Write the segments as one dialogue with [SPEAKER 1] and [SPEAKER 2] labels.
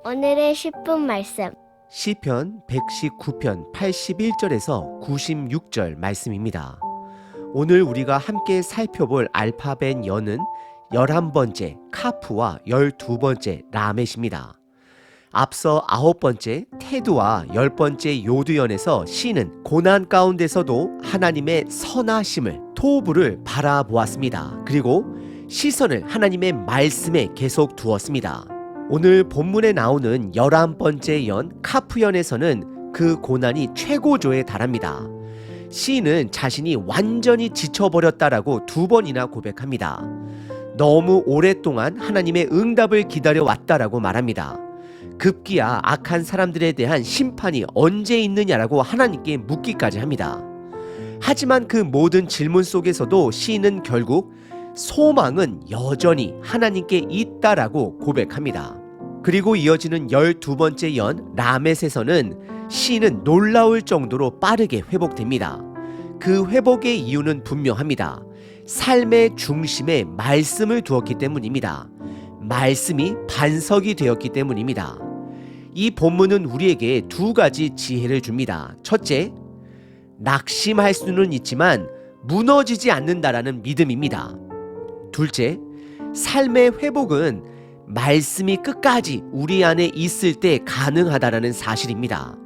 [SPEAKER 1] 오늘의 10분 말씀.
[SPEAKER 2] 시편 119편 81절에서 96절 말씀입니다. 오늘 우리가 함께 살펴볼 알파벳 연은 11번째 카프와 12번째 라멧입니다. 앞서 9번째 테두와 10번째 요드연에서 시는 고난 가운데서도 하나님의 선하심을 토부를 바라보았습니다. 그리고 시선을 하나님의 말씀에 계속 두었습니다. 오늘 본문에 나오는 11번째 연 카프연에서는 그 고난이 최고조에 달합니다. 시인은 자신이 완전히 지쳐버렸다라고 2번이나 고백합니다. 너무 오랫동안 하나님의 응답을 기다려왔다라고 말합니다. 급기야 악한 사람들에 대한 심판이 언제 있느냐라고 하나님께 묻기까지 합니다. 하지만 그 모든 질문 속에서도 시인은 결국 소망은 여전히 하나님께 있다라고 고백합니다. 그리고 이어지는 12번째 연 라멧에서는 시인은 놀라울 정도로 빠르게 회복됩니다. 그 회복의 이유는 분명합니다. 삶의 중심에 말씀을 두었기 때문입니다. 말씀이 반석이 되었기 때문입니다. 이 본문은 우리에게 2가지 지혜를 줍니다. 첫째, 낙심할 수는 있지만 무너지지 않는다라는 믿음입니다. 둘째, 삶의 회복은 말씀이 끝까지 우리 안에 있을 때 가능하다라는 사실입니다.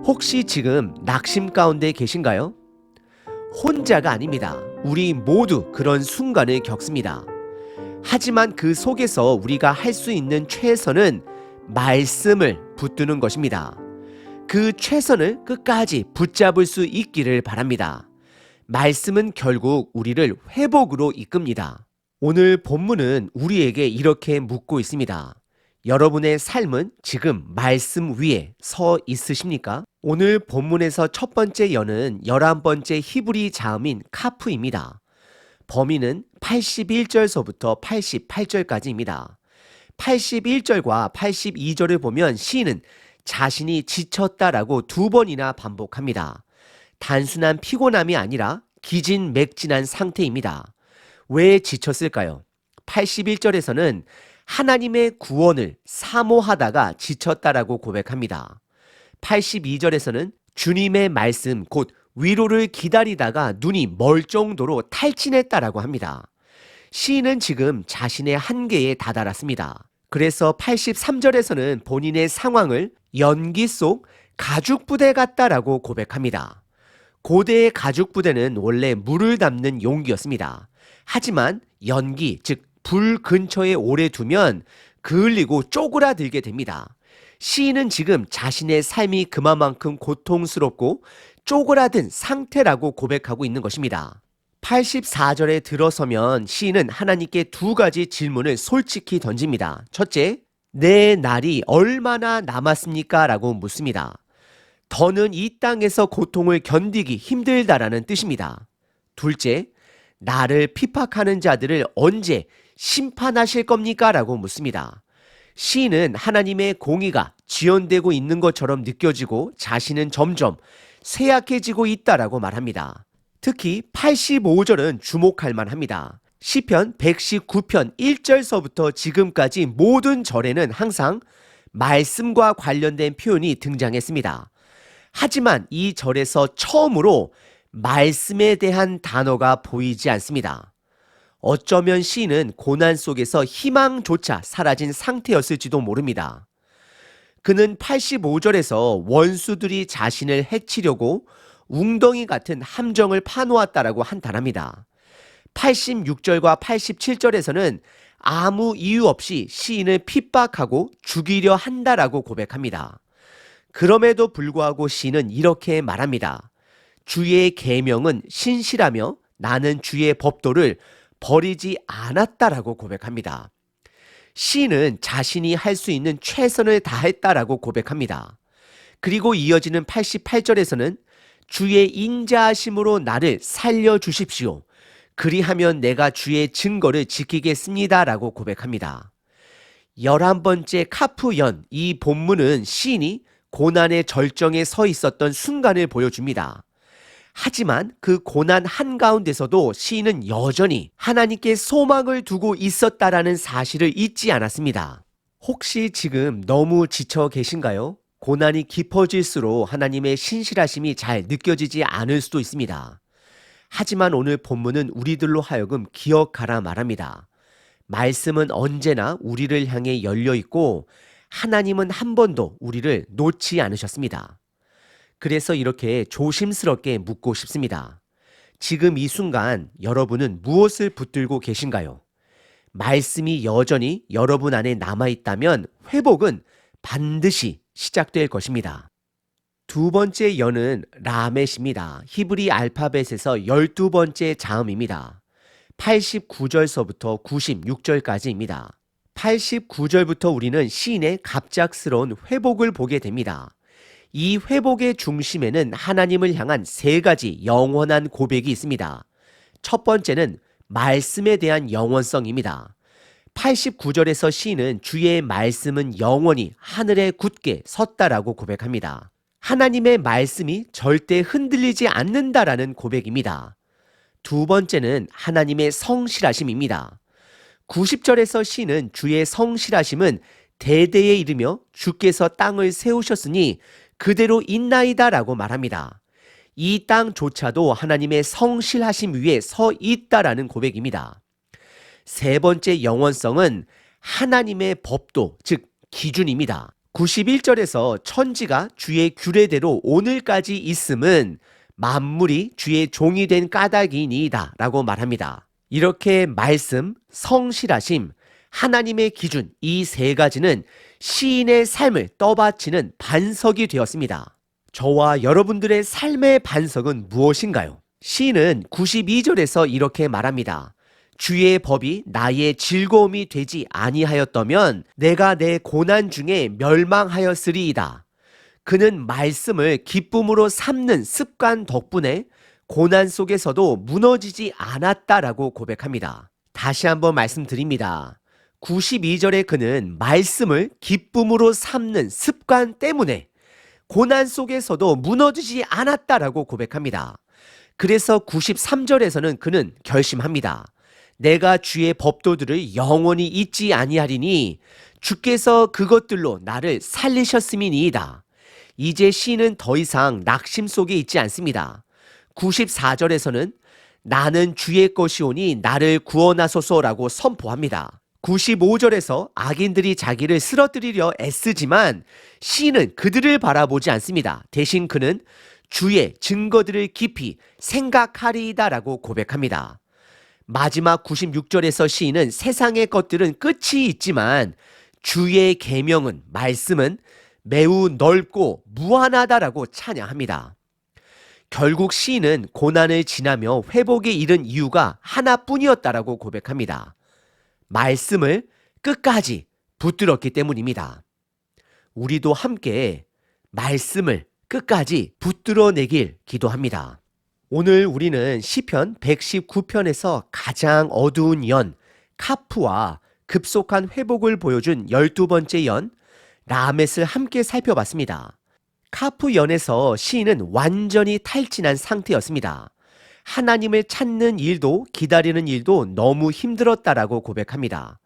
[SPEAKER 2] 혹시 지금 낙심 가운데 계신가요? 혼자가 아닙니다. 우리 모두 그런 순간을 겪습니다. 하지만 그 속에서 우리가 할 수 있는 최선은 말씀을 붙드는 것입니다. 그 최선을 끝까지 붙잡을 수 있기를 바랍니다. 말씀은 결국 우리를 회복으로 이끕니다. 오늘 본문은 우리에게 이렇게 묻고 있습니다. 여러분의 삶은 지금 말씀 위에 서 있으십니까? 오늘 본문에서 첫 번째 연은 11번째 히브리 자음인 카프입니다. 범위는 81절서부터 88절까지입니다. 81절과 82절을 보면 시인은 자신이 지쳤다라고 2번이나 반복합니다. 단순한 피곤함이 아니라 기진맥진한 상태입니다. 왜 지쳤을까요? 81절에서는 하나님의 구원을 사모하다가 지쳤다라고 고백합니다. 82절에서는 주님의 말씀 곧 위로를 기다리다가 눈이 멀 정도로 탈진했다라고 합니다. 시인은 지금 자신의 한계에 다다랐습니다. 그래서 83절에서는 본인의 상황을 연기 속 가죽부대 같다라고 고백합니다. 고대의 가죽부대는 원래 물을 담는 용기였습니다. 하지만 연기, 즉 불 근처에 오래 두면 그을리고 쪼그라들게 됩니다. 시인은 지금 자신의 삶이 그만큼 고통스럽고 쪼그라든 상태라고 고백하고 있는 것입니다. 84절에 들어서면 시인은 하나님께 2가지 질문을 솔직히 던집니다. 첫째, 내 날이 얼마나 남았습니까? 라고 묻습니다. 더는 이 땅에서 고통을 견디기 힘들다라는 뜻입니다. 둘째, 나를 핍박하는 자들을 언제 심판하실 겁니까? 라고 묻습니다. 시인은 하나님의 공의가 지연되고 있는 것처럼 느껴지고 자신은 점점 쇠약해지고 있다라고 말합니다. 특히 85절은 주목할 만합니다. 시편 119편 1절서부터 지금까지 모든 절에는 항상 말씀과 관련된 표현이 등장했습니다. 하지만 이 절에서 처음으로 말씀에 대한 단어가 보이지 않습니다. 어쩌면 시인은 고난 속에서 희망조차 사라진 상태였을지도 모릅니다. 그는 85절에서 원수들이 자신을 해치려고 웅덩이 같은 함정을 파놓았다라고 한탄합니다. 86절과 87절에서는 아무 이유 없이 시인을 핍박하고 죽이려 한다라고 고백합니다. 그럼에도 불구하고 시인은 이렇게 말합니다. 주의 계명은 신실하며 나는 주의 법도를 버리지 않았다라고 고백합니다. 시인은 자신이 할 수 있는 최선을 다했다라고 고백합니다. 그리고 이어지는 88절에서는 주의 인자하심으로 나를 살려주십시오. 그리하면 내가 주의 증거를 지키겠습니다라고 고백합니다. 11번째 카프연, 이 본문은 시인이 고난의 절정에 서 있었던 순간을 보여줍니다. 하지만 그 고난 한가운데서도 시인은 여전히 하나님께 소망을 두고 있었다라는 사실을 잊지 않았습니다. 혹시 지금 너무 지쳐 계신가요? 고난이 깊어질수록 하나님의 신실하심이 잘 느껴지지 않을 수도 있습니다. 하지만 오늘 본문은 우리들로 하여금 기억하라 말합니다. 말씀은 언제나 우리를 향해 열려 있고 하나님은 한 번도 우리를 놓지 않으셨습니다. 그래서 이렇게 조심스럽게 묻고 싶습니다. 지금 이 순간 여러분은 무엇을 붙들고 계신가요? 말씀이 여전히 여러분 안에 남아있다면 회복은 반드시 시작될 것입니다. 두 번째 연은 라멧입니다. 히브리 알파벳에서 12번째 자음입니다. 89절서부터 96절까지입니다. 89절부터 우리는 시인의 갑작스러운 회복을 보게 됩니다. 이 회복의 중심에는 하나님을 향한 세 가지 영원한 고백이 있습니다. 첫 번째는 말씀에 대한 영원성입니다. 89절에서 시인은 주의 말씀은 영원히 하늘에 굳게 섰다라고 고백합니다. 하나님의 말씀이 절대 흔들리지 않는다라는 고백입니다. 두 번째는 하나님의 성실하심입니다. 90절에서 시인은 주의 성실하심은 대대에 이르며 주께서 땅을 세우셨으니 그대로 있나이다 라고 말합니다. 이 땅조차도 하나님의 성실하심 위에 서 있다라는 고백입니다. 세 번째 영원성은 하나님의 법도, 즉 기준입니다. 91절에서 천지가 주의 규례대로 오늘까지 있음은 만물이 주의 종이 된 까닭이니이다 라고 말합니다. 이렇게 말씀, 성실하심, 하나님의 기준 이 세 가지는 시인의 삶을 떠받치는 반석이 되었습니다. 저와 여러분들의 삶의 반석은 무엇인가요? 시인은 92절에서 이렇게 말합니다. 주의 법이 나의 즐거움이 되지 아니하였더면 내가 내 고난 중에 멸망하였으리이다. 그는 말씀을 기쁨으로 삼는 습관 덕분에 고난 속에서도 무너지지 않았다라고 고백합니다. 다시 한번 말씀드립니다. 92절에 그는 말씀을 기쁨으로 삼는 습관 때문에 고난 속에서도 무너지지 않았다라고 고백합니다. 그래서 93절에서는 그는 결심합니다. 내가 주의 법도들을 영원히 잊지 아니하리니 주께서 그것들로 나를 살리셨음이니이다. 이제 시인은 더 이상 낙심 속에 있지 않습니다. 94절에서는 나는 주의 것이오니 나를 구원하소서라고 선포합니다. 95절에서 악인들이 자기를 쓰러뜨리려 애쓰지만 시인은 그들을 바라보지 않습니다. 대신 그는 주의 증거들을 깊이 생각하리이다라고 고백합니다. 마지막 96절에서 시인은 세상의 것들은 끝이 있지만 주의 계명은 말씀은 매우 넓고 무한하다라고 찬양합니다. 결국 시인은 고난을 지나며 회복에 이른 이유가 하나뿐이었다라고 고백합니다. 말씀을 끝까지 붙들었기 때문입니다. 우리도 함께 말씀을 끝까지 붙들어내길 기도합니다. 오늘 우리는 시편 119편에서 가장 어두운 연, 카프와 급속한 회복을 보여준 12번째 연, 라멧을 함께 살펴봤습니다. 카프 연에서 시인은 완전히 탈진한 상태였습니다. 하나님을 찾는 일도 기다리는 일도 너무 힘들었다라고 고백합니다.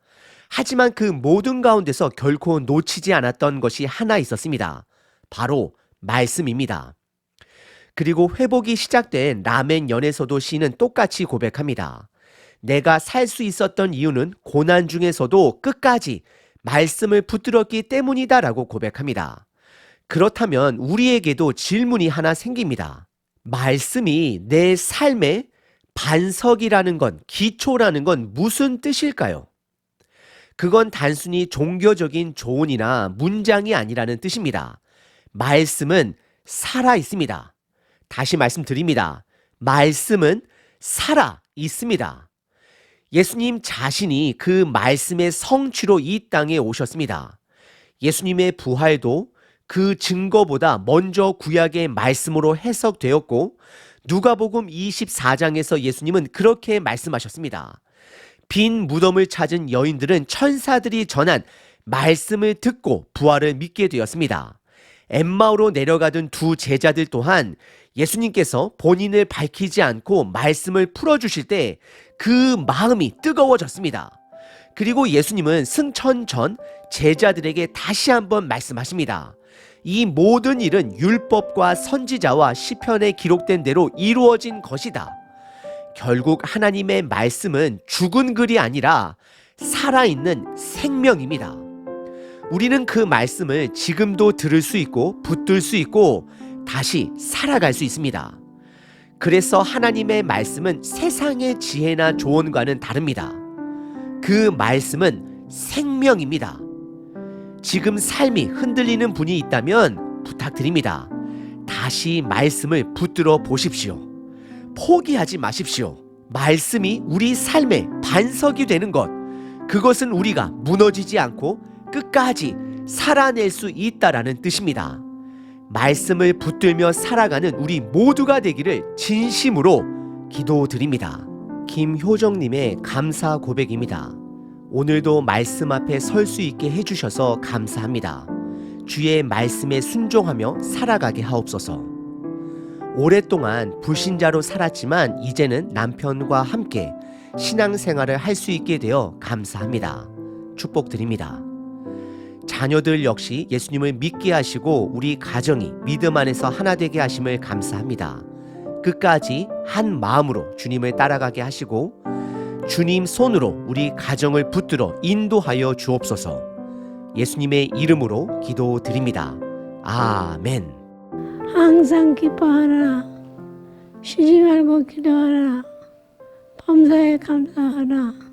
[SPEAKER 2] 하지만 그 모든 가운데서 결코 놓치지 않았던 것이 하나 있었습니다. 바로 말씀입니다. 그리고 회복이 시작된 라멘 연에서도 시인은 똑같이 고백합니다. 내가 살 수 있었던 이유는 고난 중에서도 끝까지 말씀을 붙들었기 때문이다 라고 고백합니다. 그렇다면 우리에게도 질문이 하나 생깁니다. 말씀이 내 삶의 반석이라는 건, 기초라는 건 무슨 뜻일까요? 그건 단순히 종교적인 조언이나 문장이 아니라는 뜻입니다. 말씀은 살아 있습니다. 다시 말씀드립니다. 말씀은 살아 있습니다. 예수님 자신이 그 말씀의 성취로 이 땅에 오셨습니다. 예수님의 부활도 그 증거보다 먼저 구약의 말씀으로 해석되었고 누가복음 24장에서 예수님은 그렇게 말씀하셨습니다. 빈 무덤을 찾은 여인들은 천사들이 전한 말씀을 듣고 부활을 믿게 되었습니다. 엠마오로 내려가던 두 제자들 또한 예수님께서 본인을 밝히지 않고 말씀을 풀어주실 때 그 마음이 뜨거워졌습니다. 그리고 예수님은 승천 전 제자들에게 다시 한번 말씀하십니다. 이 모든 일은 율법과 선지자와 시편에 기록된 대로 이루어진 것이다. 결국 하나님의 말씀은 죽은 글이 아니라 살아있는 생명입니다. 우리는 그 말씀을 지금도 들을 수 있고 붙들 수 있고 다시 살아갈 수 있습니다. 그래서 하나님의 말씀은 세상의 지혜나 조언과는 다릅니다. 그 말씀은 생명입니다. 지금 삶이 흔들리는 분이 있다면 부탁드립니다. 다시 말씀을 붙들어 보십시오. 포기하지 마십시오. 말씀이 우리 삶의 반석이 되는 것, 그것은 우리가 무너지지 않고 끝까지 살아낼 수 있다라는 뜻입니다. 말씀을 붙들며 살아가는 우리 모두가 되기를 진심으로 기도드립니다. 김효정님의 감사 고백입니다. 오늘도 말씀 앞에 설 수 있게 해주셔서 감사합니다. 주의 말씀에 순종하며 살아가게 하옵소서. 오랫동안 불신자로 살았지만 이제는 남편과 함께 신앙생활을 할 수 있게 되어 감사합니다. 축복드립니다. 자녀들 역시 예수님을 믿게 하시고 우리 가정이 믿음 안에서 하나 되게 하심을 감사합니다. 끝까지 한 마음으로 주님을 따라가게 하시고 주님 손으로 우리 가정을 붙들어 인도하여 주옵소서. 예수님의 이름으로 기도드립니다. 아멘.
[SPEAKER 3] 항상 기뻐하라. 쉬지 말고 기도하라. 범사에 감사하라.